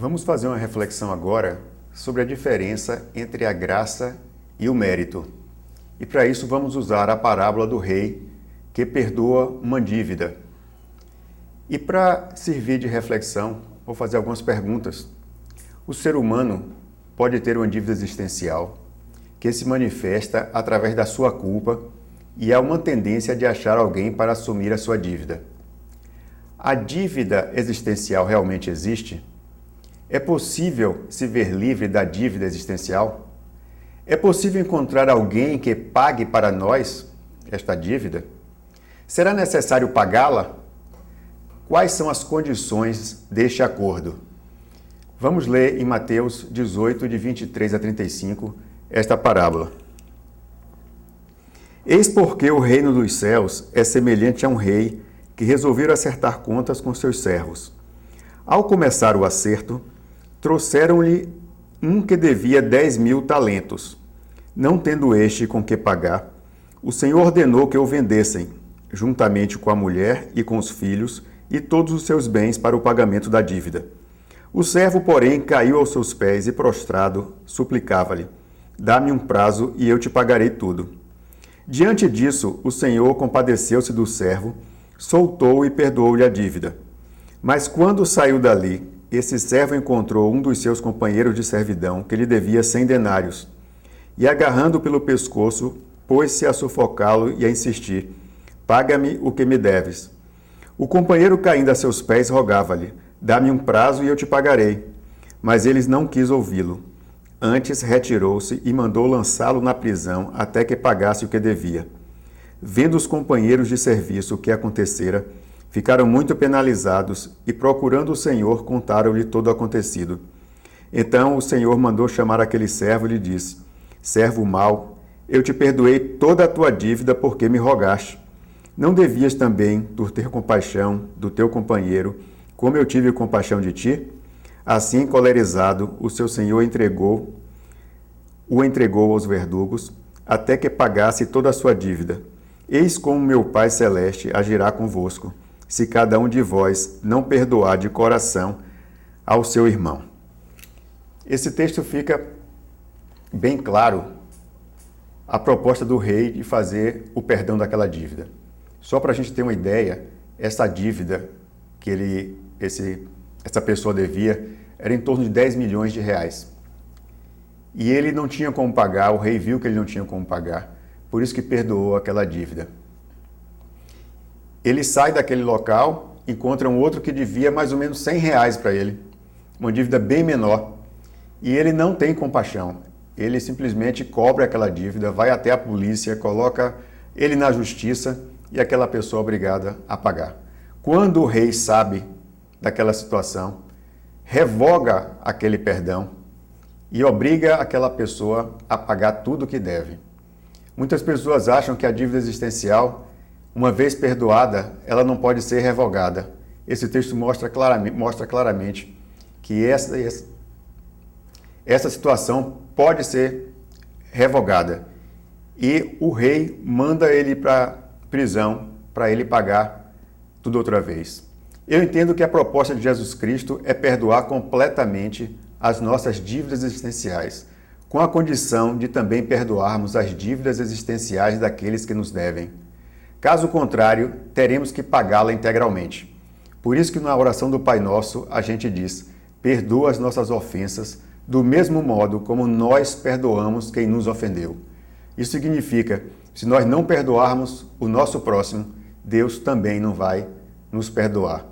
Vamos fazer uma reflexão agora sobre a diferença entre a graça e o mérito. E para isso vamos usar a parábola do rei que perdoa uma dívida. E para servir de reflexão, vou fazer algumas perguntas. O ser humano pode ter uma dívida existencial que se manifesta através da sua culpa e há uma tendência de achar alguém para assumir a sua dívida. A dívida existencial realmente existe? É possível se ver livre da dívida existencial? É possível encontrar alguém que pague para nós esta dívida? Será necessário pagá-la? Quais são as condições deste acordo? Vamos ler em Mateus 18, de 23 a 35, esta parábola. Eis porque o reino dos céus é semelhante a um rei que resolveu acertar contas com seus servos. Ao começar o acerto, trouxeram-lhe um que devia 10.000 talentos. Não tendo este com que pagar, o Senhor ordenou que o vendessem, juntamente com a mulher e com os filhos e todos os seus bens para o pagamento da dívida. O servo, porém, caiu aos seus pés e, prostrado, suplicava-lhe: dá-me um prazo e eu te pagarei tudo. Diante disso, o Senhor compadeceu-se do servo, soltou-o e perdoou-lhe a dívida. Mas quando saiu dali, esse servo encontrou um dos seus companheiros de servidão que lhe devia 100 denários. E, agarrando pelo pescoço, pôs-se a sufocá-lo e a insistir: paga-me o que me deves. O companheiro, caindo a seus pés, rogava-lhe: dá-me um prazo e eu te pagarei. Mas ele não quis ouvi-lo. Antes retirou-se e mandou lançá-lo na prisão até que pagasse o que devia. Vendo os companheiros de serviço o que acontecera, ficaram muito penalizados e, procurando o Senhor, contaram-lhe todo o acontecido. Então o Senhor mandou chamar aquele servo e lhe disse: servo mau, eu te perdoei toda a tua dívida porque me rogaste. Não devias também tu ter compaixão do teu companheiro, como eu tive compaixão de ti? Assim, encolerizado, o seu senhor o entregou aos verdugos, até que pagasse toda a sua dívida. Eis como meu Pai Celeste agirá convosco, se cada um de vós não perdoar de coração ao seu irmão. Esse texto fica bem claro a proposta do rei de fazer o perdão daquela dívida. Só para a gente ter uma ideia, essa dívida que essa pessoa devia era em torno de 10 milhões de reais. E ele não tinha como pagar, o rei viu que ele não tinha como pagar, por isso que perdoou aquela dívida. Ele sai daquele local, encontra um outro que devia mais ou menos 100 reais para ele, uma dívida bem menor, e ele não tem compaixão. Ele simplesmente cobra aquela dívida, vai até a polícia, coloca ele na justiça e aquela pessoa é obrigada a pagar. Quando o rei sabe daquela situação, revoga aquele perdão e obriga aquela pessoa a pagar tudo o que deve. Muitas pessoas acham que a dívida existencial, uma vez perdoada, ela não pode ser revogada. Esse texto mostra claramente que essa situação pode ser revogada. E o rei manda ele para prisão para ele pagar tudo outra vez. Eu entendo que a proposta de Jesus Cristo é perdoar completamente as nossas dívidas existenciais, com a condição de também perdoarmos as dívidas existenciais daqueles que nos devem. Caso contrário, teremos que pagá-la integralmente. Por isso que na oração do Pai Nosso a gente diz: perdoa as nossas ofensas do mesmo modo como nós perdoamos quem nos ofendeu. Isso significa, se nós não perdoarmos o nosso próximo, Deus também não vai nos perdoar.